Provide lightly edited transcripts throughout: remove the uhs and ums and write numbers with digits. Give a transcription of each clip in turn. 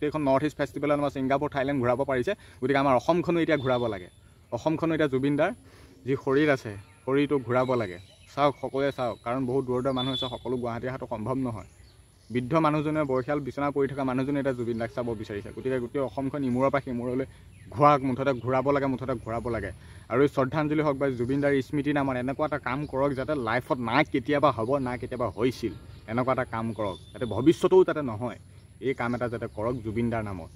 গোটেইখন north east ফেষ্টিভেলত আমাৰ ছিংগাপুৰ থাইলেণ্ড ঘূৰাব পাৰিছে গতিকে আমাৰ অসমখনো এতিয়া ঘূৰাব লাগে অসমখনো এতিয়া জুবিনদাৰ যি শৰীৰ আছে শৰীৰটো ঘূৰাব লাগে চাওক সকলোৱে চাওক কাৰণ বহুত দূৰৰ দূৰৰ মানুহ আছে সকলো গুৱাহাটী অহাটো সম্ভৱ নহয় বৃদ্ধ মানুহজনে বয়সীয়াল বিচনা পৰি থকা মানুহজনে এতিয়া জুবিন দাক চাব বিচাৰিছে গতিকে গোটেই অসমখন ইমূৰৰ পৰা সিমূৰলৈ মুঠতে ঘূৰাব লাগে আৰু এই শ্ৰদ্ধাঞ্জলি হওক বা জুবিনদাৰ স্মৃতি নামত এনেকুৱা এটা কাম কৰক যাতে লাইফত না কেতিয়াবা হ'ব না কেতিয়াবা হৈছিল এনেকুৱা এটা কাম কৰক যাতে ভৱিষ্যতেও যাতে নহয় এই কাম এটা যাতে কৰক জুবিনদাৰ নামত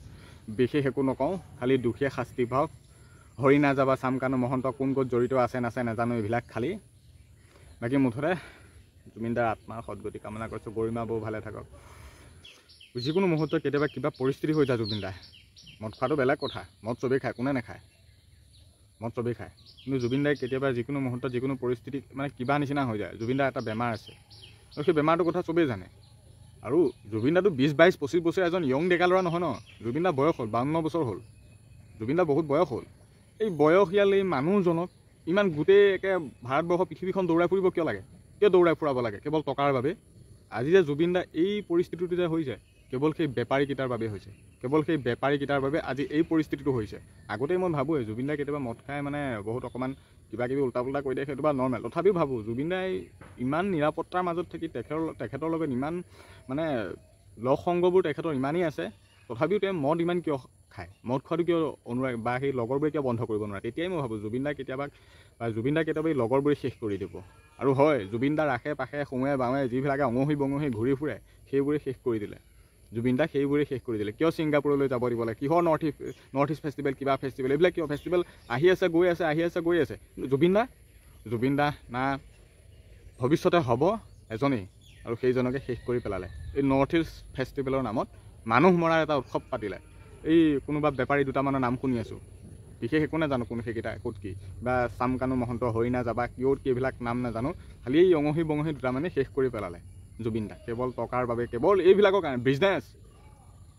বিশেষ একো নকওঁ খালি দুখীয়া শাস্তি পাওক হৰি নাযাবা চামকানু মহন্ত কোন ক'ত জড়িত আছে নাছে নাজানো এইবিলাক খালি বাকী মুঠতে জুবিনদাৰ আত্মাৰ সদগতি কামনা কৰিছোঁ গৰিমা বৌ ভালে থাকক যিকোনো মুহূৰ্তত কেতিয়াবা কিবা পৰিস্থিতি হৈ যায় জুবিনদাৰ মদ খোৱাটো বেলেগ কথা মদ চবেই খায় কোনে নাখায় মদ চবেই খায় কিন্তু জুবিনদাই কেতিয়াবা যিকোনো মুহূৰ্তত যিকোনো পৰিস্থিতি মানে কিবা নিচিনা হৈ যায় জুবিনদাৰ এটা বেমাৰ আছে আৰু সেই বেমাৰটোৰ কথা চবেই জানে আৰু জুবিনদাটো 20-22-25 বছৰ এজন য়ং ডেকা ল'ৰা নহয় ন জুবিনদা বয়স হ'ল 52 বছৰ হ'ল জুবিনদা বহুত বয়স হ'ল এই বয়সীয়াল এই মানুহজনক ইমান গোটেই একে ভাৰতবৰ্ষ পৃথিৱীখন দৌৰাই ফুৰিব কিয় লাগে কিয় দৌৰাই ফুৰাব লাগে কেৱল টকাৰ বাবে আজি যে জুবিনদা এই পৰিস্থিতিটো যে হৈ যায় কেৱল সেই বেপাৰীকেইটাৰ বাবে হৈছে কেৱল সেই বেপাৰীকেইটাৰ বাবে আজি এই পৰিস্থিতিটো হৈছে আগতেই মই ভাবোঁ জুবিনদা কেতিয়াবা মদ খাই মানে বহুত অকণমান কিবা কিবি উল্টা পুল্টা কৰি দিয়ে সেইটো বা নৰ্মেল তথাপিও ভাবোঁ জুবিনদাই ইমান নিৰাপত্তাৰ মাজত থাকি তেখেতৰ লগত ইমান মানে লগ সংগবোৰ তেখেতৰ ইমানেই আছে তথাপিও তেওঁ মদ ইমান কিয় খায় মদ খোৱাটো কিয় অনুৰাগ বা সেই লগৰবোৰে কিয় বন্ধ কৰিব নোৱাৰে তেতিয়াই মই ভাবোঁ জুবিনদা কেতিয়াবা এই লগৰবোৰে শেষ কৰি দিব আৰু হয় জুবিনদাৰ আশে পাশে সোঁৱে বাৱে যিবিলাকে অঙহী বঙহী ঘূৰি ফুৰে সেইবোৰে শেষ কৰি দিলে জুবিনদা সেইবোৰে শেষ কৰি দিলে কিয় ছিংগাপুৰলৈ যাব দিব লাগে কিহৰ নৰ্থ ইষ্ট ফেষ্টিভেল কিবা ফেষ্টিভেল এইবিলাক কিয় ফেষ্টিভেল আহি আছে গৈ আছে কিন্তু জুবিনদা না ভৱিষ্যতে হ'ব এজনেই আৰু সেইজনকে শেষ কৰি পেলালে এই নৰ্থ ইষ্ট ফেষ্টিভেলৰ নামত মানুহ মৰাৰ এটা উৎসৱ পাতিলে এই কোনোবা বেপাৰী দুটামানৰ নাম শুনি আছোঁ বিশেষ একো নাজানো কোন সেইকেইটা ক'ত কি বা চামকানু মহন্ত হৰিণা যাবা কিয়ত কি এইবিলাক নাম নাজানো খালি এই অঙহী বঙহী দুটামানে শেষ কৰি পেলালে জুবিনদা কেৱল টকাৰ বাবে কেৱল এইবিলাকৰ কাৰণে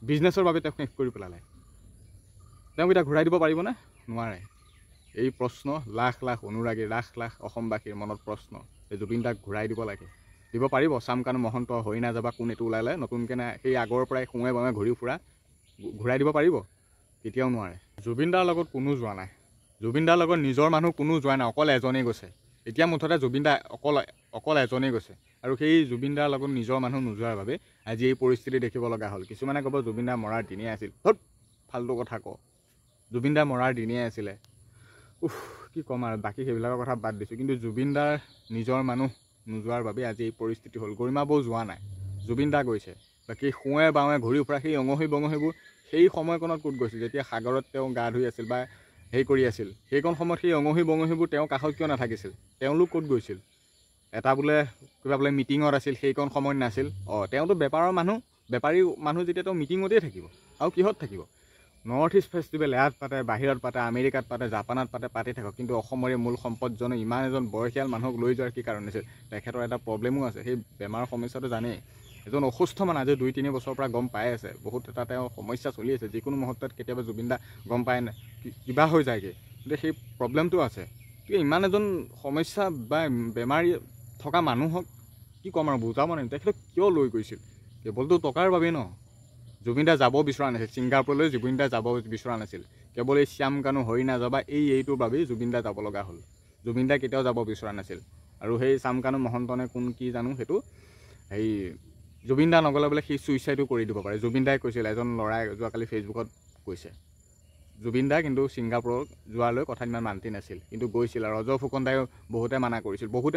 বিজনেছৰ বাবে তেওঁক শেষ কৰি পেলালে তেওঁক এতিয়া ঘূৰাই দিব পাৰিবনে নোৱাৰে এই প্ৰশ্ন লাখ লাখ অনুৰাগী লাখ লাখ অসমবাসীৰ মনত প্ৰশ্ন এই জুবিনদাক ঘূৰাই দিব লাগে দিব পাৰিব চামকানু মহন্ত হৰিণা যাবা কোন এইটো ওলালে নতুনকৈ সেই আগৰ পৰাই সোঁৱে বাৱে ঘূৰি ফুৰা ঘূৰাই দিব পাৰিব কেতিয়াও নোৱাৰে জুবিনদাৰ লগত কোনো যোৱা নাই জুবিনদাৰ লগত নিজৰ মানুহ কোনো যোৱা নাই অকল এজনেই গৈছে এতিয়া মুঠতে জুবিনদা অকল এজনেই গৈছে আৰু সেই জুবিনদাৰ লগত নিজৰ মানুহ নোযোৱাৰ বাবে আজি এই পৰিস্থিতি দেখিব লগা হ'ল কিছুমানে ক'ব জুবিনদা মৰাৰ দিনেই আছিল ফাল্টু কথা কওঁ জুবিনদা মৰাৰ দিনেই আছিলে কি ক'ম আৰু বাকী সেইবিলাকৰ কথা বাদ দিছোঁ কিন্তু জুবিনদাৰ নিজৰ মানুহ নোযোৱাৰ বাবে আজি এই পৰিস্থিতি হ'ল গৰিমা বৌ যোৱা নাই জুবিনদা গৈছে বাকী সোঁৱে বাৱে ঘূৰি ফুৰা সেই অঙহী বঙহীবোৰ সেই সময়কণত ক'ত গৈছিল যেতিয়া সাগৰত তেওঁ গা ধুই আছিল বা হেৰি কৰি আছিল সেইকণ সময়ত সেই অঙহী বঙহীবোৰ তেওঁৰ কাষত কিয় নাথাকিছিল তেওঁলোক ক'ত গৈছিল এটা বোলে কিবা বোলে মিটিঙত আছিল সেইকণ সময়ত নাছিল তেওঁতো বেপাৰী মানুহ যেতিয়া তেওঁ মিটিঙতেই থাকিব আৰু কিহত থাকিব নৰ্থ ইষ্ট ফেষ্টিভেল ইয়াত পাতে বাহিৰত পাতে আমেৰিকাত পাতে জাপানত পাতি থাকক কিন্তু অসমৰে মূল সম্পদজনে ইমান এজন বয়সীয়াল মানুহক লৈ যোৱাৰ কি কাৰণ আছিল তেখেতৰ এটা প্ৰব্লেমো আছে সেই বেমাৰৰ সমস্যাটো জানেই এজন অসুস্থ মানুহ আজি 2-3 বছৰৰ পৰা গম পাই আছে বহুত এটা তেওঁৰ সমস্যা চলি আছে যিকোনো মুহূৰ্তত কেতিয়াবা জুবিনদা গম পায় নাই কিবা হৈ যায়গৈ গতিকে সেই প্ৰব্লেমটো আছে গতিকে ইমান এজন সমস্যা বা বেমাৰী থকা মানুহক কি ক'ম আৰু বুজাব নাই তেখেতক কিয় লৈ গৈছিল কেৱলতো টকাৰ বাবেই ন জুবিনদা যাব বিচৰা নাছিল ছিংগাপুৰলৈ জুবিনদা যাব বিচৰা নাছিল কেৱল এই শ্যামকানু হৰিণা যাবা এইটোৰ বাবেই জুবিনদা যাব লগা হ'ল জুবিনদা কেতিয়াও যাব বিচৰা নাছিল আৰু সেই চামকানু মহন্তনে কোন কি জানো সেইটো সেই জুবিনদা নগ'লে বোলে সি ছুইচাইডো কৰি দিব পাৰে জুবিনদাই কৈছিল এজন ল'ৰাই যোৱাকালি ফেচবুকত কৈছে জুবিনদা কিন্তু ছিংগাপুৰত যোৱালৈ কথা ইমান মান্তি নাছিল কিন্তু গৈছিল আৰু অজয় ফুকনদায়ো বহুতে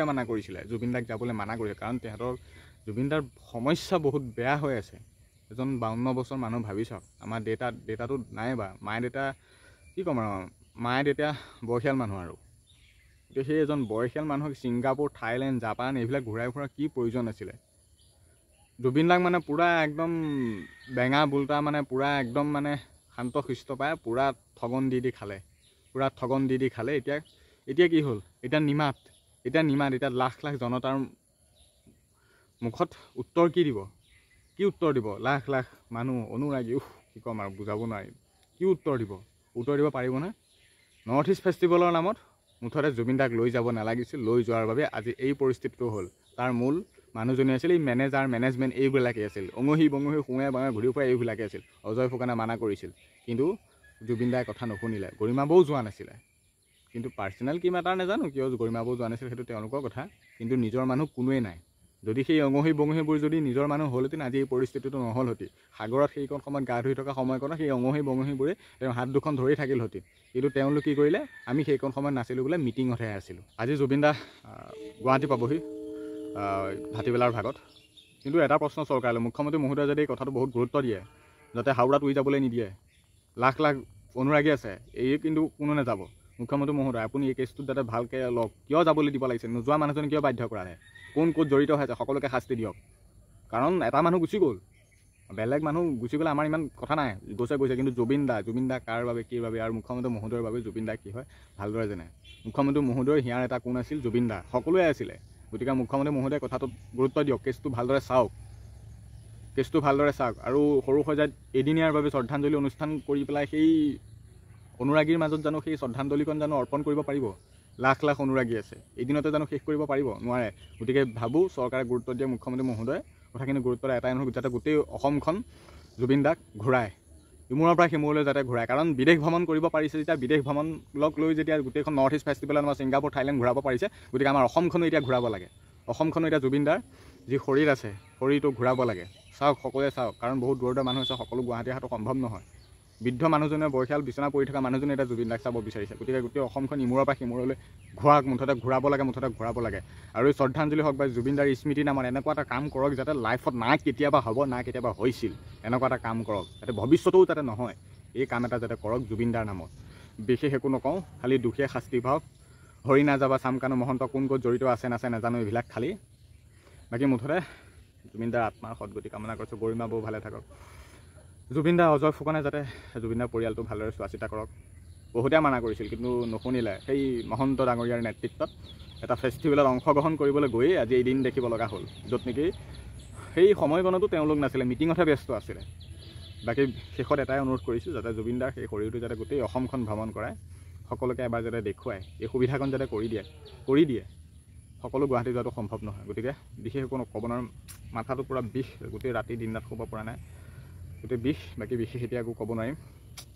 মানা কৰিছিলে জুবিনদাক যাবলৈ মানা কৰিছিল কাৰণ তেহেঁতৰ জুবিনদাৰ সমস্যা বহুত বেয়া হৈ আছে এজন 52 বছৰ মানুহ ভাবি চাওক আমাৰ দেউতাটো নাই বা মায়ে দেউতা কি ক'ম আৰু মায়ে দেউতা বয়সীয়াল মানুহ আৰু গতিকে সেই এজন বয়সীয়াল মানুহক ছিংগাপুৰ থাইলেণ্ড জাপান এইবিলাক ঘূৰাই ফুৰাৰ কি প্ৰয়োজন আছিলে জুবিনদাক মানে পূৰা একদম বেঙা বুলটা মানে পূৰা একদম মানে শান্ত শিষ্ট পায় পূৰা ঠগন দি খালে এতিয়া কি হ'ল এতিয়া নিমাত এতিয়া লাখ লাখ জনতাৰ মুখত উত্তৰ কি দিব লাখ লাখ মানুহ অনুৰাগী কি ক'ম আৰু বুজাব নোৱাৰিম কি উত্তৰ দিব পাৰিবনে নৰ্থ ইষ্ট ফেষ্টিভেলৰ নামত মুঠতে জুবিনদাক লৈ যাব নালাগিছিল লৈ যোৱাৰ বাবে আজি এই পৰিস্থিতিটো হ'ল তাৰ মূল মানুহজনী আছিল এই মেনেজাৰ মেনেজমেণ্ট এইবিলাকেই আছিল অঙহী বঙহী শুঙে বাঙে ঘূৰি ফুৰা এইবিলাকেই আছিল অজয় ফুকনে মানা কৰিছিল কিন্তু জুবিন দাই কথা নুশুনিলে গৰিমা বৌ যোৱা নাছিলে কিন্তু পাৰ্চনেল কি মেটাৰ নাজানো কিয় গৰিমা বৌ যোৱা নাছিল সেইটো তেওঁলোকৰ কথা কিন্তু নিজৰ মানুহ কোনোৱেই নাই যদি সেই অঙহী বঙহীবোৰ যদি নিজৰ মানুহ হ'লহেঁতেন আজি এই পৰিস্থিতিটো নহ'লহেঁতেন সাগৰত সেইকণ সময়ত গা ধুই থকা সময়কণত সেই অঙহী বঙহীবোৰে তেওঁৰ হাত দুখন ধৰি থাকিলহেঁতেন কিন্তু তেওঁলোক কি কৰিলে আমি সেইকণ সময়ত নাছিলোঁ বোলে মিটিঙতহে আছিলোঁ আজি জুবিন দা গুৱাহাটী পাবহি ভাটিবেলাৰ ভাগত কিন্তু এটা প্ৰশ্ন চৰকাৰলৈ মুখ্যমন্ত্ৰী মহোদয়ে যদি এই কথাটো বহুত গুৰুত্ব দিয়ে যাতে হাওৰাত উৰি যাবলৈ নিদিয়ে লাখ লাখ অনুৰাগী আছে এই কিন্তু কোনো নাযাব মুখ্যমন্ত্ৰী মহোদয় আপুনি এই কেছটোত যাতে ভালকৈ লওক কিয় যাবলৈ দিব লাগিছে নোযোৱা মানুহজনে কিয় বাধ্য কৰালে কোন ক'ত জড়িত হৈ আছে সকলোকে শাস্তি দিয়ক কাৰণ এটা মানুহ গুচি গ'ল বেলেগ মানুহ গুচি গ'লে আমাৰ ইমান কথা নাই গৈছে কিন্তু জুবিন দা কাৰ বাবে কি বাবে আৰু মুখ্যমন্ত্ৰী মহোদয়ৰ বাবে জুবিন দা কি হয় ভালদৰে জানে মুখ্যমন্ত্ৰী মহোদয়ৰ হিয়াৰ এটা কোন আছিল জুবিন দা সকলোৱে আছিলে গতিকে মুখ্যমন্ত্ৰী মহোদয়ে কথাটোত গুৰুত্ব দিয়ক কেছটো ভালদৰে চাওক আৰু সৰু সজাত এদিনীয়াৰ বাবে শ্ৰদ্ধাঞ্জলি অনুষ্ঠান কৰি পেলাই সেই অনুৰাগীৰ মাজত জানো সেই শ্ৰদ্ধাঞ্জলিকণ জানো অৰ্পণ কৰিব পাৰিব লাখ লাখ অনুৰাগী আছে এদিনতে জানো শেষ কৰিব পাৰিব নোৱাৰে গতিকে ভাবোঁ চৰকাৰে গুৰুত্ব দিয়ে মুখ্যমন্ত্ৰী মহোদয়ে কথাখিনি গুৰুত্ব এটাই নহয় যাতে গোটেই অসমখন জুবিন দাক ঘূৰায় ইমূৰৰ পৰা সিমূৰলৈ যাতে ঘূৰায় কাৰণ বিদেশ ভ্ৰমণ কৰিব পাৰিছে যেতিয়া বিদেশ ভ্ৰমণক লৈ যেতিয়া গোটেইখন নৰ্থ ইষ্ট ফেষ্টিভেলত আমাৰ ছিংগাপুৰ থাইলেণ্ড ঘূৰাব পাৰিছে গতিকে আমাৰ অসমখনো এতিয়া ঘূৰাব লাগে অসমখনো এতিয়া জুবিন দাৰ যি শৰীৰ আছে শৰীৰটো ঘূৰাব লাগে চাওক সকলোৱে চাওক কাৰণ বহুত দূৰৰ মানুহ আছে সকলো গুৱাহাটী অহাটো সম্ভৱ নহয় বৃদ্ধ মানুহজনে বয়সীয়াল বিচনা পৰি থকা মানুহজনে এতিয়া জুবিন দাক চাব বিচাৰিছে গতিকে গোটেই অসমখন ইমূৰৰ পৰা সিমূৰলৈ মুঠতে ঘূৰাব লাগে আৰু এই শ্ৰদ্ধাঞ্জলি হওক বা জুবিন দাৰ স্মৃতি নামত এনেকুৱা এটা কাম কৰক যাতে লাইফত না কেতিয়াবা হ'ব না কেতিয়াবা হৈছিল এনেকুৱা এটা কাম কৰক যাতে ভৱিষ্যতেও যাতে নহয় এই কাম এটা যাতে কৰক জুবিন দাৰ নামত বিশেষ একো নকওঁ খালি দুখীয়া শাস্তি পাওক হৰি নাযাবা চামকানু মহন্ত কোন ক'ত জড়িত আছে নাজানো এইবিলাক খালি বাকী মুঠতে জুবিন দাৰ আত্মাৰ সদগতি কামনা কৰিছোঁ গৰিমা বৌ ভালে থাকক জুবিন দা অজয় ফুকনে যাতে জুবিন দাৰ পৰিয়ালটো ভালদৰে চোৱা চিতা কৰক বহুতে মানা কৰিছিল কিন্তু নুশুনিলে সেই মহন্ত ডাঙৰীয়াৰ নেতৃত্বত এটা ফেষ্টিভেলত অংশগ্ৰহণ কৰিবলৈ গৈয়ে আজি এদিন দেখিব লগা হ'ল য'ত নেকি সেই সময়কণতো তেওঁলোক নাছিলে মিটিঙতহে ব্যস্ত আছিলে বাকী শেষত এটাই অনুৰোধ কৰিছোঁ যাতে জুবিন দাৰ সেই শৰীৰটো যাতে গোটেই অসমখন ভ্ৰমণ কৰায় সকলোকে এবাৰ যাতে দেখুৱায় এই সুবিধাকণ যাতে কৰি দিয়ে সকলো গুৱাহাটী যোৱাটো সম্ভৱ নহয় গতিকে বিশেষ একো ক'ব নোৱাৰোঁ মাথাটো পূৰা বিষ গোটেই ৰাতি দিন ৰাত শুব পৰা নাই গোটেই বাকী বিশেষ এতিয়া একো ক'ব নোৱাৰিম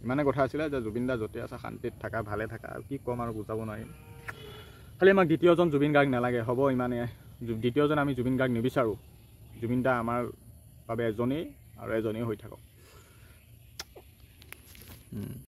ইমানে কথা আছিলে যে জুবিন দা য'তে আছে শান্তিত থাকা ভালে থাকা আৰু কি ক'ম আৰু বুজাব নোৱাৰিম খালি আমাক দ্বিতীয়জন জুবিন গাৰ্গ নালাগে হ'ব ইমানে দ্বিতীয়জন আমি জুবিন গাৰ্গ নিবিচাৰোঁ জুবিন দা আমাৰ বাবে এজনেই আৰু এজনেই হৈ থাকক